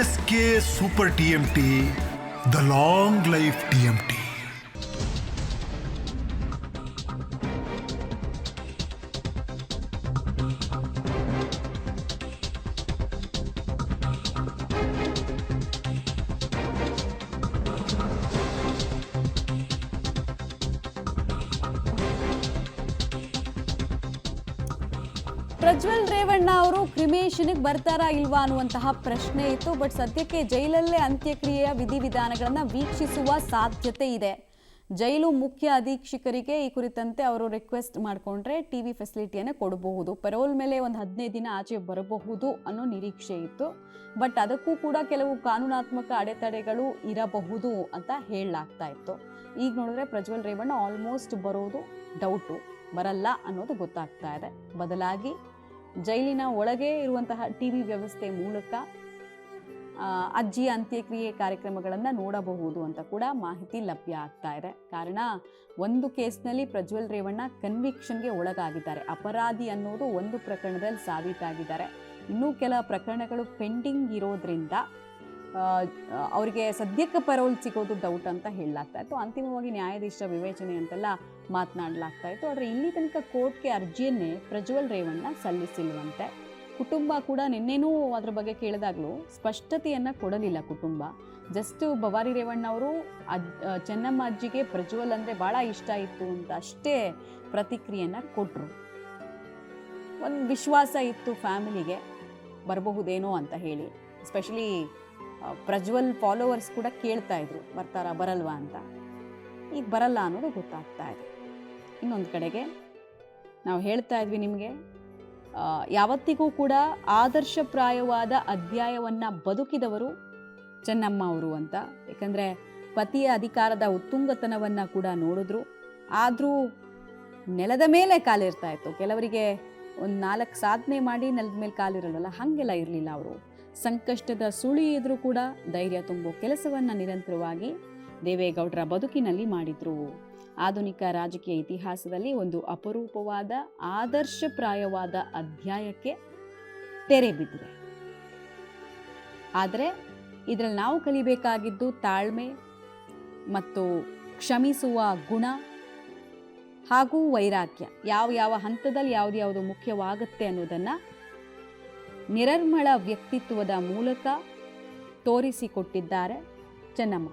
SK Super TMT, the long life TMT. Prajwal Revanna ಅವರು ಕ್ರಿಮೇಷನ್ಗೆ ಬರ್ತಾರಾ ಇಲ್ವಾ ಅನ್ನುವಂತಹ ಪ್ರಶ್ನೆ ಇತ್ತು. ಬಟ್ ಸದ್ಯಕ್ಕೆ ಜೈಲಲ್ಲೇ ಅಂತ್ಯಕ್ರಿಯೆಯ ವಿಧಿವಿಧಾನಗಳನ್ನು ವೀಕ್ಷಿಸುವ ಸಾಧ್ಯತೆ ಇದೆ. ಜೈಲು ಮುಖ್ಯ ಅಧೀಕ್ಷಕರಿಗೆ ಈ ಕುರಿತಂತೆ ಅವರು ರಿಕ್ವೆಸ್ಟ್ ಮಾಡಿಕೊಂಡ್ರೆ ಟಿವಿ ಫೆಸಿಲಿಟಿಯನ್ನು ಕೊಡಬಹುದು. ಪೆರೋಲ್ ಮೇಲೆ ಒಂದು 15 ದಿನ ಆಚೆ ಬರಬಹುದು ಅನ್ನೋ ನಿರೀಕ್ಷೆ ಇತ್ತು. ಬಟ್ ಅದಕ್ಕೂ ಕೂಡ ಕೆಲವು ಕಾನೂನಾತ್ಮಕ ಅಡೆತಡೆಗಳು ಇರಬಹುದು ಅಂತ ಹೇಳಲಾಗ್ತಾ ಇತ್ತು. ಈಗ ನೋಡಿದ್ರೆ ಪ್ರಜ್ವಲ್ ರೇವಣ್ಣ ಆಲ್ಮೋಸ್ಟ್ ಬರೋದು ಡೌಟು, ಬರಲ್ಲ ಅನ್ನೋದು ಗೊತ್ತಾಗ್ತಾ ಇದೆ. ಬದಲಾಗಿ ಜೈಲಿನ ಒಳಗೆ ಇರುವಂತಹ ಟಿವಿ ವ್ಯವಸ್ಥೆ ಮೂಲಕ ಅಜ್ಜಿಯ ಅಂತ್ಯಕ್ರಿಯೆ ಕಾರ್ಯಕ್ರಮಗಳನ್ನು ನೋಡಬಹುದು ಅಂತ ಕೂಡ ಮಾಹಿತಿ ಲಭ್ಯ ಆಗ್ತಾ ಇದೆ. ಕಾರಣ ಒಂದು ಕೇಸ್ನಲ್ಲಿ ಪ್ರಜ್ವಲ್ ರೇವಣ್ಣ ಕನ್ವಿಕ್ಷನ್ಗೆ ಒಳಗಾಗಿದ್ದಾರೆ. ಅಪರಾಧಿ ಅನ್ನೋದು ಒಂದು ಪ್ರಕರಣದಲ್ಲಿ ಸಾಬೀತಾಗಿದ್ದಾರೆ. ಇನ್ನೂ ಕೆಲ ಪ್ರಕರಣಗಳು ಪೆಂಡಿಂಗ್ ಇರೋದ್ರಿಂದ ಅವರಿಗೆ ಸದ್ಯಕ್ಕೆ ಪರೋಲ್ ಸಿಗೋದು ಡೌಟ್ ಅಂತ ಹೇಳಲಾಗ್ತಾ ಇತ್ತು. ಅಂತಿಮವಾಗಿ ನ್ಯಾಯಾಧೀಶರ ವಿವೇಚನೆ ಅಂತೆಲ್ಲ ಮಾತನಾಡಲಾಗ್ತಾ ಇತ್ತು. ಆದರೆ ಇಲ್ಲಿ ತನಕ ಕೋರ್ಟ್ಗೆ ಅರ್ಜಿಯನ್ನೇ ಪ್ರಜ್ವಲ್ ರೇವಣ್ಣ ಸಲ್ಲಿಸಿಲ್ವಂತೆ. ಕುಟುಂಬ ಕೂಡ ನಿನ್ನೆನೂ ಅದ್ರ ಬಗ್ಗೆ ಕೇಳಿದಾಗಲೂ ಸ್ಪಷ್ಟತೆಯನ್ನು ಕೊಡಲಿಲ್ಲ. ಕುಟುಂಬ ಜಸ್ಟ್ ಭವಾರಿ ರೇವಣ್ಣ ಅವರು ಚೆನ್ನಮ್ಮ ಅಜ್ಜಿಗೆ ಪ್ರಜ್ವಲ್ ಅಂದರೆ ಭಾಳ ಇಷ್ಟ ಇತ್ತು ಅಂತ ಅಷ್ಟೇ ಪ್ರತಿಕ್ರಿಯೆಯನ್ನು ಕೊಟ್ಟರು. ಒಂದು ವಿಶ್ವಾಸ ಇತ್ತು ಫ್ಯಾಮಿಲಿಗೆ ಬರಬಹುದೇನೋ ಅಂತ ಹೇಳಿ. ಎಸ್ಪೆಷಲಿ ಪ್ರಜ್ವಲ್ ಫಾಲೋವರ್ಸ್ ಕೂಡ ಕೇಳ್ತಾ ಇದ್ರು ಬರ್ತಾರಾ ಬರಲ್ವಾ ಅಂತ. ಈಗ ಬರಲ್ಲ ಅನ್ನೋದು ಗೊತ್ತಾಗ್ತಾ ಇದೆ. ಇನ್ನೊಂದು ಕಡೆಗೆ ನಾವು ಹೇಳ್ತಾ ಇದ್ವಿ ನಿಮಗೆ, ಯಾವತ್ತಿಗೂ ಕೂಡ ಆದರ್ಶಪ್ರಾಯವಾದ ಅಧ್ಯಾಯವನ್ನು ಬದುಕಿದವರು ಚೆನ್ನಮ್ಮ ಅವರು ಅಂತ. ಯಾಕಂದರೆ ಪತಿಯ ಅಧಿಕಾರದ ಉತ್ತುಂಗತನವನ್ನು ಕೂಡ ನೋಡಿದ್ರು. ಆದರೂ ನೆಲದ ಮೇಲೆ ಕಾಲಿರ್ತಾ ಇತ್ತು. ಕೆಲವರಿಗೆ ಒಂದು 4 ಸಾಧನೆ ಮಾಡಿ ನೆಲದ ಮೇಲೆ ಕಾಲಿರಲ್ಲ, ಹಾಗೆಲ್ಲ ಇರಲಿಲ್ಲ ಅವರು. ಸಂಕಷ್ಟದ ಸುಳಿ ಇದ್ರೂ ಕೂಡ ಧೈರ್ಯ ತುಂಬೋ ಕೆಲಸವನ್ನು ನಿರಂತರವಾಗಿ ದೇವೇಗೌಡರ ಬದುಕಿನಲ್ಲಿ ಮಾಡಿದ್ರು. ಆಧುನಿಕ ರಾಜಕೀಯ ಇತಿಹಾಸದಲ್ಲಿ ಒಂದು ಅಪರೂಪವಾದ ಆದರ್ಶಪ್ರಾಯವಾದ ಅಧ್ಯಾಯಕ್ಕೆ ತೆರೆ ಬಿದ್ದಿದೆ. ಆದರೆ ಇದರಲ್ಲಿ ನಾವು ಕಲಿಬೇಕಾಗಿದ್ದು ತಾಳ್ಮೆ ಮತ್ತು ಕ್ಷಮಿಸುವ ಗುಣ ಹಾಗೂ ವೈರಾಗ್ಯ. ಯಾವ ಹಂತದಲ್ಲಿ ಯಾವುದು ಮುಖ್ಯವಾಗುತ್ತೆ ಅನ್ನೋದನ್ನು ನಿರರ್ಮಳ ವ್ಯಕ್ತಿತ್ವದ ಮೂಲಕ ತೋರಿಸಿಕೊಟ್ಟಿದ್ದಾರೆ ಚೆನ್ನಮ್ಮ.